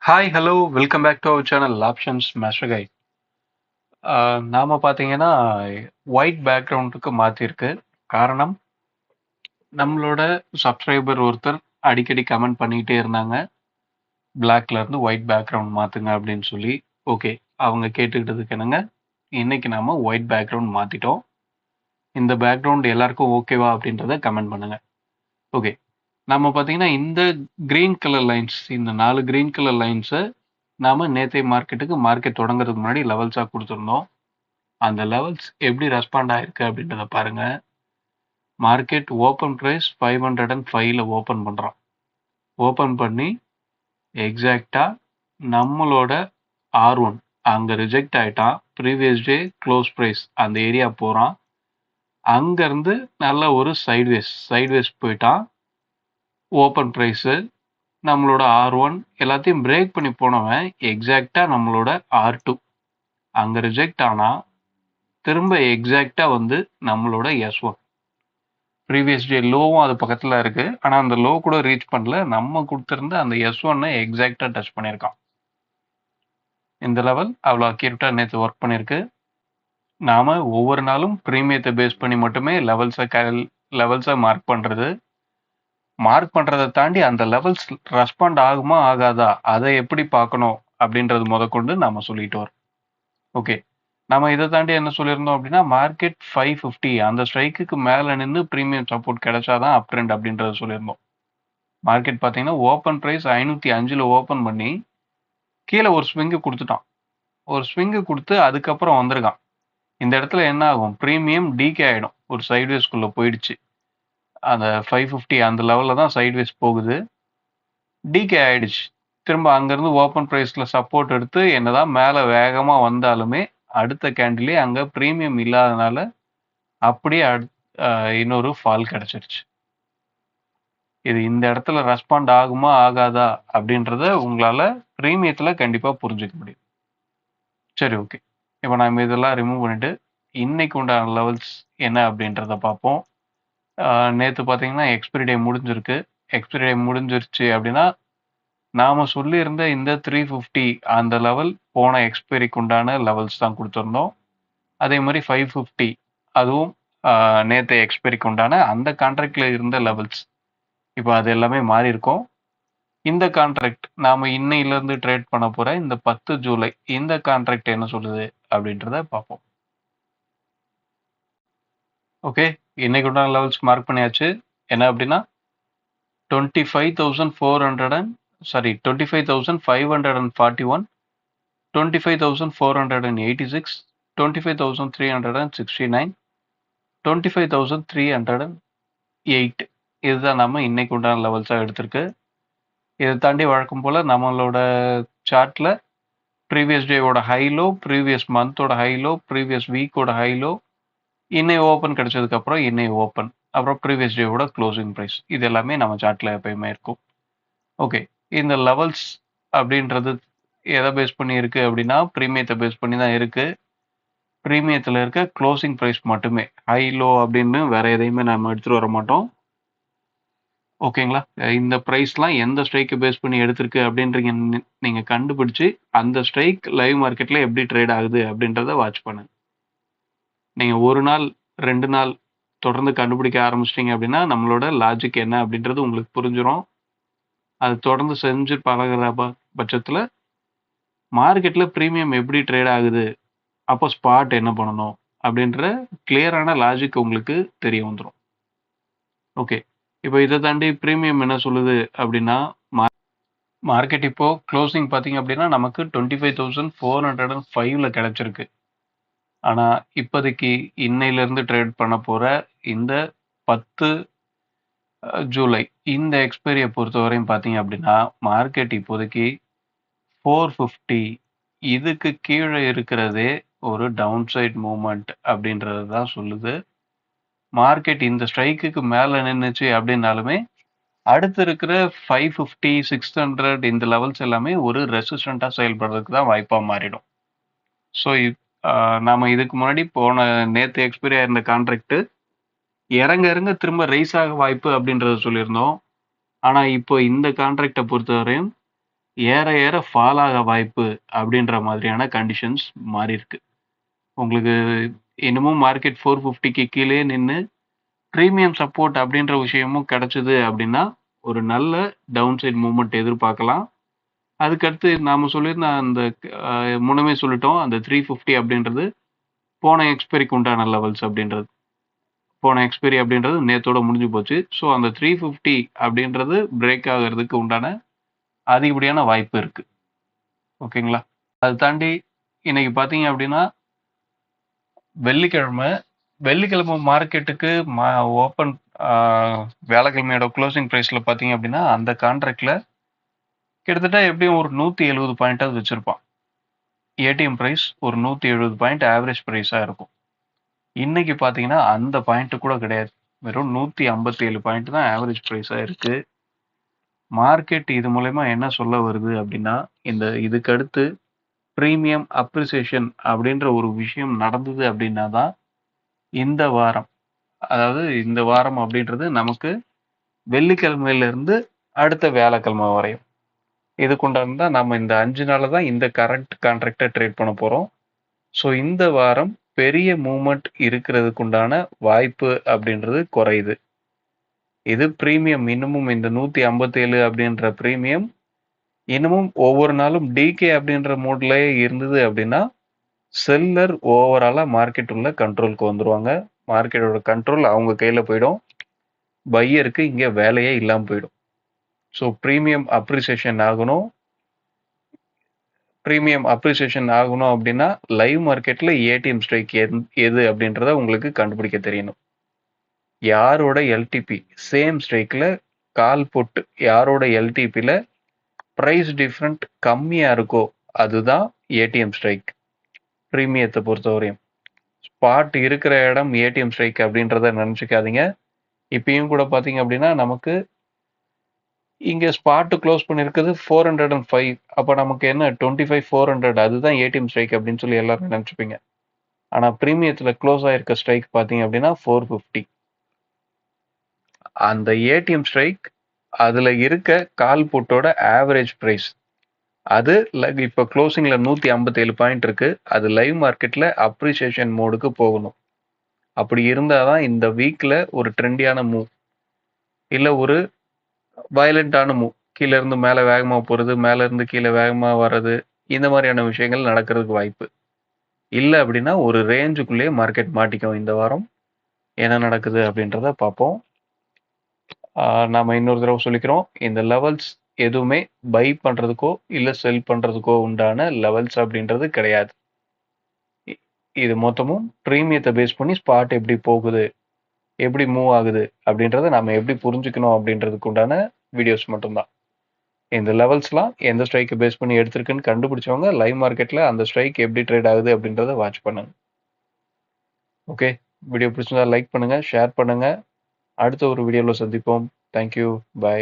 Hi hello welcome back to our channel Options Master Guy. நாம பார்த்தீங்கன்னா white பேக்ரவுண்டுக்கு மாற்றிருக்கு. காரணம், நம்மளோட சப்ஸ்கிரைபர் ஒருத்தர் அடிக்கடி கமெண்ட் பண்ணிக்கிட்டே இருந்தாங்க, பிளாக்ல இருந்து ஒயிட் பேக்ரவுண்ட் மாற்றுங்க அப்படின்னு சொல்லி. ஓகே, அவங்க கேட்டுக்கிட்டதுக்கு என்னங்க, இன்னைக்கு நாம ஒயிட் பேக்ரவுண்ட் மாற்றிட்டோம். இந்த பேக்ரவுண்ட் எல்லாருக்கும் ஓகேவா அப்படின்றத கமெண்ட் பண்ணுங்க. ஓகே, நம்ம பார்த்தீங்கன்னா இந்த கிரீன் கலர் லைன்ஸ், இந்த 4 கிரீன் கலர் லைன்ஸை நாம நேத்தைய மார்க்கெட் தொடங்குறதுக்கு முன்னாடி லெவல்ஸாக கொடுத்துருந்தோம். அந்த லெவல்ஸ் எப்படி ரெஸ்பாண்ட் ஆயிருக்கு அப்படின்றத பாருங்க. மார்க்கெட் ஓப்பன் ப்ரைஸ் 505ல ஓப்பன் பண்ணுறான். ஓப்பன் பண்ணி எக்ஸாக்டா நம்மளோட R1 அங்கே ரிஜெக்ட் ஆயிட்டான். ப்ரீவியஸ் டே க்ளோஸ் ப்ரைஸ் அந்த ஏரியா போகிறான். அங்கேருந்து நல்ல ஒரு சைட்வேஸ் போயிட்டான். ஓப்பன் ப்ரைஸு நம்மளோட R1 எல்லாத்தையும் பிரேக் பண்ணி போனவன் எக்ஸாக்டா நம்மளோட R2 அங்கே ரிஜெக்ட் ஆனா திரும்ப எக்ஸாக்டா வந்து நம்மளோட S1 ப்ரீவியஸ் டே லோவும் அது பக்கத்தில் இருக்கு. ஆனால் அந்த லோ கூட ரீச் பண்ணல. நம்ம கொடுத்துருந்த அந்த S1 எக்ஸாக்டா டச் பண்ணியிருக்கான். இந்த லெவல் அவ்வளோ அக்யூரேட்டாக நேற்று ஒர்க் பண்ணியிருக்கு. நாம ஒவ்வொரு நாளும் ப்ரீமியத்தை பேஸ் பண்ணி மட்டுமே லெவல்ஸை மார்க் பண்ணுறது. மார்க் பண்ணுறதை தாண்டி அந்த லெவல்ஸ் ரெஸ்பாண்ட் ஆகுமா ஆகாதா அதை எப்படி பார்க்கணும் அப்படின்றது முதற்கொண்டு நாம சொல்லிட்டு வரோம். ஓகே, நம்ம இதை தாண்டி என்ன சொல்லியிருந்தோம் அப்படின்னா, மார்க்கெட் 550 அந்த ஸ்ட்ரைக்குக்கு மேலே நின்று ப்ரீமியம் சப்போர்ட் கிடைச்சாதான் அப் ட்ரெண்ட் அப்படின்றத சொல்லியிருந்தோம். மார்க்கெட் பார்த்தீங்கன்னா ஓப்பன் ப்ரைஸ் 505ல் ஓப்பன் பண்ணி கீழே ஒரு ஸ்விங்கு கொடுத்துட்டான். ஒரு ஸ்விங்கு கொடுத்து அதுக்கப்புறம் வந்திருக்கான். இந்த இடத்துல என்ன ஆகும், ப்ரீமியம் டிகே ஆகிடும். ஒரு சைட்வேஸ்குள்ளே போயிடுச்சு. அந்த 550 அந்த லெவலில் தான் சைட்வேஸ் போகுது. டிகே ஆயிடுச்சு. திரும்ப அங்கேருந்து ஓப்பன் ப்ரைஸில் சப்போர்ட் எடுத்து என்னதான் மேலே வேகமாக வந்தாலுமே அடுத்த கேண்டிலே அங்கே ப்ரீமியம் இல்லாதனால அப்படியே இன்னொரு ஃபால் கிடைச்சிருச்சு. இது இந்த இடத்துல ரெஸ்பாண்ட் ஆகுமா ஆகாதா அப்படின்றத உங்களால் ப்ரீமியத்தில் கண்டிப்பாக புரிஞ்சுக்க முடியும். சரி, ஓகே, இப்போ நம்ம இதெல்லாம் ரிமூவ் பண்ணிட்டு இன்னைக்கு உண்டான லெவல்ஸ் என்ன அப்படின்றத பார்ப்போம். நேற்று பார்த்தீங்கன்னா எக்ஸ்பிரி டே முடிஞ்சிருக்கு. எக்ஸ்பிரி டே முடிஞ்சிருச்சு அப்படின்னா நாம் சொல்லியிருந்த இந்த 350 அந்த லெவல் போன எக்ஸ்பைரிக்கு உண்டான லெவல்ஸ் தான் கொடுத்துருந்தோம். அதே மாதிரி 550 அதுவும் நேற்று எக்ஸ்பைரிக்கு உண்டான அந்த கான்ட்ராக்டில் இருந்த லெவல்ஸ். இப்போ அது எல்லாமே மாறி இருக்கும். இந்த கான்ட்ராக்ட் நாம் இன்னையிலேருந்து ட்ரேட் பண்ண போகிற இந்த 10 ஜூலை இந்த கான்ட்ராக்ட் என்ன சொல்லுது அப்படின்றத பார்ப்போம். ஓகே, இன்னைக்கு உண்டான லெவல்ஸ் மார்க் பண்ணியாச்சு. என்ன அப்படின்னா 25,541, 25,486, 25,369, 25,308 இதுதான் நம்ம இன்னைக்கு உண்டான லெவல்ஸாக எடுத்திருக்கு. இதை தாண்டி வழக்கம் போல் நம்மளோட சார்ட்டில் ப்ரீவியஸ் டேவோட ஹைலோ, ப்ரீவியஸ் மந்தோட ஹைலோ, ப்ரீவியஸ் வீக்கோட ஹைலோ, இன்னை ஓப்பன் கிடைச்சதுக்கப்புறம் இன்னை ஓப்பன், அப்புறம் ப்ரீவியஸ் டேவோட க்ளோசிங் ப்ரைஸ், இது எல்லாமே நம்ம சார்ட்டில் எப்பயுமே இருக்கும். ஓகே, இந்த லெவல்ஸ் அப்படின்றது எதை பேஸ் பண்ணி இருக்கு அப்படின்னா ப்ரீமியத்தை பேஸ் பண்ணி தான் இருக்கு. ப்ரீமியத்தில் இருக்க க்ளோசிங் ப்ரைஸ் மட்டுமே, ஹை லோ அப்படின்னு வேற எதையுமே நம்ம எடுத்துகிட்டு வர மாட்டோம். ஓகேங்களா, இந்த ப்ரைஸ்லாம் எந்த ஸ்ட்ரைக்கை பேஸ் பண்ணி எடுத்திருக்கு அப்படின்றீங்க நீங்கள் கண்டுபிடிச்சி அந்த ஸ்ட்ரைக் லைவ் மார்க்கெட்டில் எப்படி ட்ரேட் ஆகுது அப்படின்றத வாட்ச் பண்ணுங்க. நீங்கள் ஒரு நாள் 2 நாள் தொடர்ந்து கண்டுபிடிக்க ஆரம்பிச்சிட்டிங்க அப்படின்னா நம்மளோட லாஜிக் என்ன அப்படின்றது உங்களுக்கு புரிஞ்சிடும். அது தொடர்ந்து செஞ்சு பழகிற பட்சத்தில் மார்க்கெட்டில் ப்ரீமியம் எப்படி ட்ரேட் ஆகுது, அப்போ ஸ்பாட் என்ன பண்ணணும் அப்படின்ற கிளியரான லாஜிக் உங்களுக்கு தெரிய வந்துடும். ஓகே, இப்போ இதை தாண்டி ப்ரீமியம் என்ன சொல்லுது அப்படின்னா, மார்க்கெட் இப்போ க்ளோசிங் பார்த்தீங்க அப்படின்னா நமக்கு 25,405ல் கிடைச்சிருக்கு. ஆனால் இப்போதைக்கு இன்னையிலேருந்து ட்ரேட் பண்ண போகிற இந்த 10 ஜூலை இந்த எக்ஸ்பைரியை பொறுத்தவரையும் பார்த்தீங்க அப்படின்னா மார்க்கெட் இப்போதைக்கு 450 இதுக்கு கீழே இருக்கிறதே ஒரு டவுன் சைட் மூவ்மெண்ட் அப்படின்றது தான் சொல்லுது. மார்க்கெட் இந்த ஸ்ட்ரைக்குக்கு மேலே நின்றுச்சு அப்படின்னாலுமே அடுத்து இருக்கிற 550, 600 இந்த லெவல்ஸ் எல்லாமே ஒரு ரெசிஸ்டண்ட்டாக செயல்படுறதுக்கு தான் வாய்ப்பாக மாறிடும். ஸோ நாம் இதுக்கு முன்னாடி போன நேற்று எக்ஸ்பைரி ஆயிருந்த கான்ட்ராக்ட் இறங்க திரும்ப ரைஸ் ஆக வாய்ப்பு அப்படின்றத சொல்லியிருந்தோம். ஆனால் இப்போ இந்த கான்ட்ராக்டை பொறுத்தவரையும் ஏற ஏற ஃபால் ஆக வாய்ப்பு அப்படின்ற மாதிரியான கண்டிஷன்ஸ் மாறி இருக்கு. உங்களுக்கு இன்னமும் மார்க்கெட் 450க்கு கீழே நின்னு பிரீமியம் சப்போர்ட் அப்படின்ற விஷயமும் கிடைச்சது அப்படின்னா, ஒரு நல்ல டவுன் சைட் மூவ்மெண்ட் எதிர்பார்க்கலாம். அதுக்கடுத்து நாம சொல்லியிருந்த அந்த அ முன்னமே சொல்லிட்டோம். அந்த 350 அப்படின்றது போன எக்ஸ்பைரிக்கு உண்டான லெவல்ஸ் அப்படின்றது. போன எக்ஸ்பைரி அப்படின்றது நேத்தோட முடிஞ்சு போச்சு. ஸோ அந்த 350 அப்படின்றது பிரேக் ஆகுறதுக்கு உண்டான அதிகப்படியான வாய்ப்பு இருக்கு. ஓகேங்களா? அத தாண்டி இன்னைக்கு பார்த்தீங்க அப்படின்னா, வெள்ளிக்கிழமை வெள்ளிக்கிழமை மார்க்கெட்டுக்கு ஓப்பன் ஆ வியாழக்கிழமையோட குளோசிங் பிரைஸ்ல பார்த்தீங்க அப்படின்னா, அந்த கான்ட்ராக்ட்ல கிட்டத்தட்ட எப்படியும் ஒரு 170 பாயிண்டாவது வச்சிருப்பான். ஏடிஎம் பிரைஸ் ஒரு 170 பாயிண்ட் ஆவரேஜ் பிரைஸா இருக்கும். இன்னைக்கு பார்த்தீங்கன்னா, அந்த பாயிண்ட் கூட கிடையாது. வெறும் 157 பாயிண்ட் தான் ஆவரேஜ் பிரைஸா இருக்கு. மார்க்கெட் இது மூலயமா என்ன சொல்ல வருது அப்படின்னா, இதுக்கு அடுத்து பிரீமியம் அப்ரிசியேஷன் அப்படின்ற ஒரு விஷயம் நடந்தது அப்படின்னா தான், இந்த வாரம் அதாவது இந்த வாரம் அப்படின்றது நமக்கு வெள்ளிக்கிழமையில இருந்து அடுத்த வியாழக்கிழமை வரையும். இதுக்குண்டான தான் நம்ம இந்த 5 நாள்ல தான் இந்த கரண்ட் கான்ட்ராக்ட்ட ட்ரேட் பண்ண போறோம். ஸோ இந்த வாரம் பெரிய மூவ்மெண்ட் இருக்கிறதுக்குண்டான வாய்ப்பு அப்படின்றது குறையுது. இது பிரீமியம் இன்னமும் இந்த 157 அப்படின்ற பிரீமியம் இன்னமும் ஒவ்வொரு நாளும் டிகே அப்படின்ற மோட்லயே இருந்தது அப்படின்னா, செல்லர் ஓவராலா மார்க்கெட் உள்ள கண்ட்ரோலுக்கு வந்துருவாங்க. மார்க்கெட்டோட கண்ட்ரோல் அவங்க கையில போயிடும். பையருக்கு இங்க வேலையே இல்லாம போயிடும். ஸோ பிரீமியம் அப்ரிசியேஷன் ஆகணும் அப்படின்னா, லைவ் மார்க்கெட்ல ஏடிஎம் ஸ்ட்ரைக் எது அப்படின்றத உங்களுக்கு கண்டுபிடிக்க தெரியணும். யாரோட எல்டிபி சேம் ஸ்ட்ரைக்ல கால் போட்டு யாரோட எல்டிபில பிரைஸ் டிஃபரண்ட் கம்மியா இருக்கோ அதுதான் ஏடிஎம் ஸ்ட்ரைக். பிரீமியத்தை பொறுத்தவரையும் ஸ்பாட் இருக்கிற இடம் ஏடிஎம் ஸ்ட்ரைக் அப்படின்றத நினைச்சுக்காதீங்க. இப்பயும் கூட பாத்தீங்க அப்படின்னா நமக்கு இங்க ஸ்பாட் க்ளோஸ் பண்ணிருக்கிறது 405. அப்ப நமக்கு என்ன 25,400 அதுதான் ஏடிஎம் ஸ்ட்ரைக் அப்படின்னு சொல்லி எல்லாரும் நினைச்சுப்பீங்க. ஆனா பிரீமியத்துல க்ளோஸ் ஆயிருக்க ஸ்ட்ரைக் பாத்தீங்க அப்படின்னா 450. அந்த ஏடிஎம் ஸ்ட்ரைக் அதுல இருக்க கால் புட்டோட ஆவரேஜ் பிரைஸ் அது இப்ப க்ளோசிங்ல 157 பாயிண்ட் இருக்கு. அது லைவ் மார்க்கெட்ல அப்ரிசியேஷன் மோடுக்கு போகணும். அப்படி இருந்தாதான் இந்த வீக்ல ஒரு ட்ரெண்டியான மூவ் இல்ல ஒரு வயலண்டான மூவ் கீழ இருந்து மேல வேகமா போறது, மேல இருந்து கீழே வேகமா வர்றது, இந்த மாதிரியான விஷயங்கள் நடக்கிறதுக்கு வாய்ப்பு இல்ல அப்படின்னா ஒரு ரேஞ்சுக்குள்ளேயே மார்க்கெட் மாட்டிக்கும். இந்த வாரம் என்ன நடக்குது அப்படின்றத பார்ப்போம். நாம இன்னொரு தடவை சொல்லிக்கிறோம். இந்த லெவல்ஸ் எதுவுமே பை பண்றதுக்கோ இல்ல செல் பண்றதுக்கோ உண்டான லெவல்ஸ் அப்படின்றது கிடையாது. இது மொத்தமும் பிரீமியத்தை பேஸ் பண்ணி ஸ்பாட் எப்படி போகுது, எப்படி மூவ் ஆகுது அப்படின்றத நாம எப்படி புரிஞ்சுக்கணும் அப்படின்றதுக்கு உண்டான வீடியோஸ் மட்டும்தான். இந்த லெவல்ஸ்லாம் எந்த ஸ்ட்ரைக்கை பேஸ் பண்ணி எடுத்திருக்குன்னு கண்டுபிடிச்சவங்க லைவ் மார்க்கெட்ல அந்த ஸ்ட்ரைக் எப்படி ட்ரேட் ஆகுது அப்படின்றத வாட்ச் பண்ணுங்க. ஓகே, வீடியோ பிடிச்சிருந்தா லைக் பண்ணுங்க, ஷேர் பண்ணுங்க. அடுத்த ஒரு வீடியோவில் சந்திப்போம். Thank you, by.